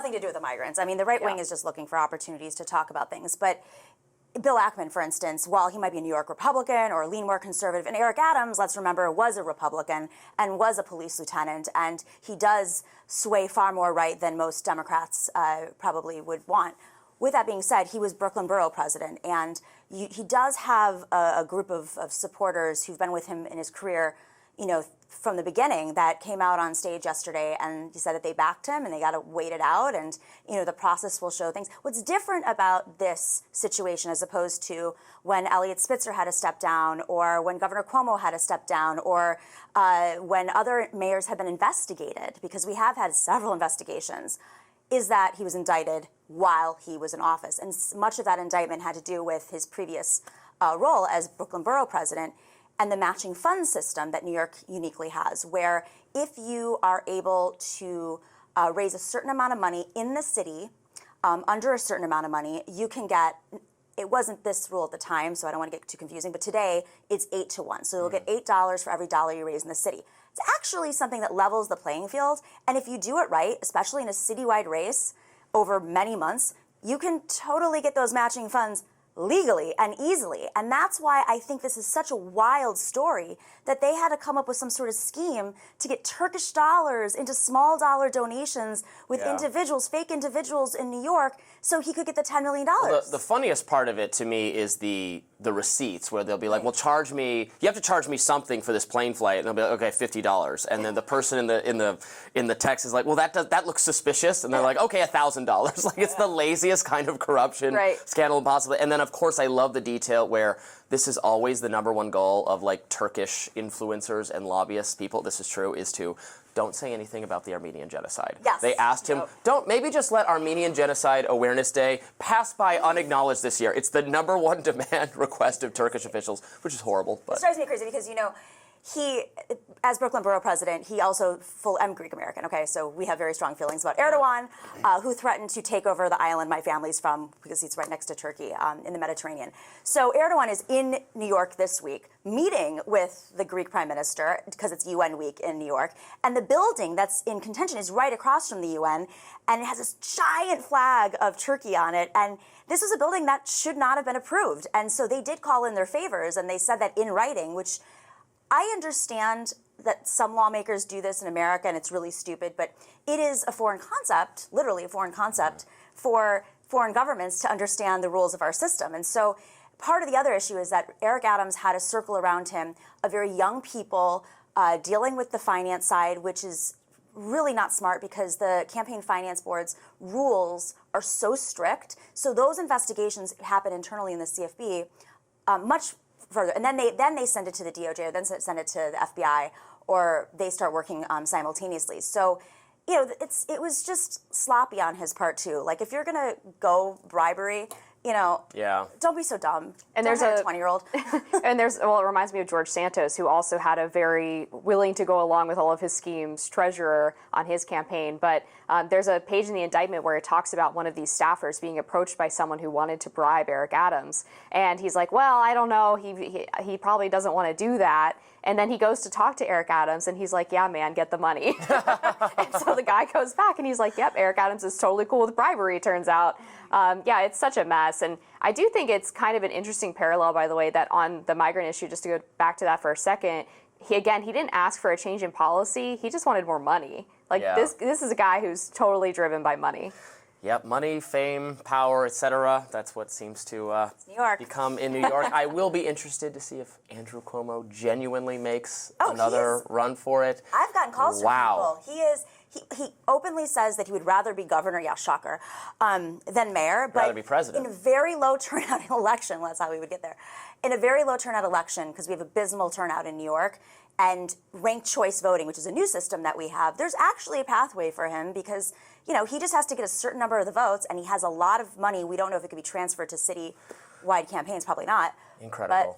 nothing to do with the migrants. I mean, the right wing is just looking for opportunities to talk about things. But Bill Ackman, for instance, while he might be a New York Republican or lean more conservative, and Eric Adams, let's remember, was a Republican and was a police lieutenant, and he does sway far more right than most Democrats probably would want. With that being said, he was Brooklyn Borough president, and he does have a group of supporters who've been with him in his career, from the beginning, that came out on stage yesterday, and he said that they backed him and they got to wait it out, and the process will show things. What's different about this situation as opposed to when Eliot Spitzer had to step down, or when Governor Cuomo had to step down, or when other mayors have been investigated, because we have had several investigations, is that he was indicted while he was in office. And much of that indictment had to do with his previous role as Brooklyn Borough president, and the matching funds system that New York uniquely has, where if you are able to raise a certain amount of money in the city, under a certain amount of money, you can get, it wasn't this rule at the time, so I don't want to get too confusing, but today it's 8 to 1. So you'll get $8 for every dollar you raise in the city. It's actually something that levels the playing field, and if you do it right, especially in a citywide race over many months, you can totally get those matching funds legally and easily. And that's why I think this is such a wild story, that they had to come up with some sort of scheme to get Turkish dollars into small dollar donations with individuals, fake individuals in New York, so he could get the $10 million. Well, the funniest part of it to me is the receipts, where they'll be like, well, you have to charge me something for this plane flight, and they'll be like, okay, $50. And then the person in the text is like, well, that looks suspicious, and they're like, okay, $1,000. Like, it's the laziest kind of corruption scandal possibly. And then of course I love the detail where this is always the #1 goal of like Turkish influencers and lobbyists, people, this is true, is to don't say anything about the Armenian genocide. Yes. They asked him, maybe just let Armenian Genocide Awareness Day pass by unacknowledged this year. It's the #1 demand request of Turkish officials, which is horrible. But it drives me crazy because, he, as Brooklyn Borough president, he also I'm Greek American, okay? So we have very strong feelings about Erdogan, who threatened to take over the island my family's from, because he's right next to Turkey in the Mediterranean. So Erdogan is in New York this week, meeting with the Greek prime minister, because it's UN week in New York. And the building that's in contention is right across from the UN, and it has this giant flag of Turkey on it. And this is a building that should not have been approved. And so they did call in their favors, and they said that in writing, which I understand that some lawmakers do this in America, and it's really stupid, but it is a foreign concept, literally a foreign concept, for foreign governments to understand the rules of our system. And so part of the other issue is that Eric Adams had a circle around him of very young people dealing with the finance side, which is really not smart because the campaign finance board's rules are so strict. So those investigations happen internally in the CFB much further, and then they send it to the DOJ, or then send it to the FBI, or they start working simultaneously. So, it was just sloppy on his part too. Like, if you're gonna go bribery, don't be so dumb. And there's a 20-year-old. And it reminds me of George Santos, who also had a very willing to go along with all of his schemes treasurer on his campaign. But there's a page in the indictment where it talks about one of these staffers being approached by someone who wanted to bribe Eric Adams. And he's like, well, I don't know. He probably doesn't want to do that. And then he goes to talk to Eric Adams, and he's like, yeah, man, get the money. And so the guy goes back, and he's like, yep, Eric Adams is totally cool with bribery, it turns out. It's such a mess. And I do think it's kind of an interesting parallel, by the way, that on the migrant issue, just to go back to that for a second, he didn't ask for a change in policy. He just wanted more money. This is a guy who's totally driven by money. Yep, money, fame, power, etc. That's what seems to become in New York. I will be interested to see if Andrew Cuomo genuinely makes another run for it. I've gotten calls from people. He openly says that he would rather be governor, shocker, than mayor. But rather be president. In a very low turnout election, that's how we would get there. In a very low turnout election, because we have abysmal turnout in New York, and ranked choice voting, which is a new system that we have, there's actually a pathway for him because, he just has to get a certain number of the votes, and he has a lot of money. We don't know if it could be transferred to city-wide campaigns, probably not. Incredible.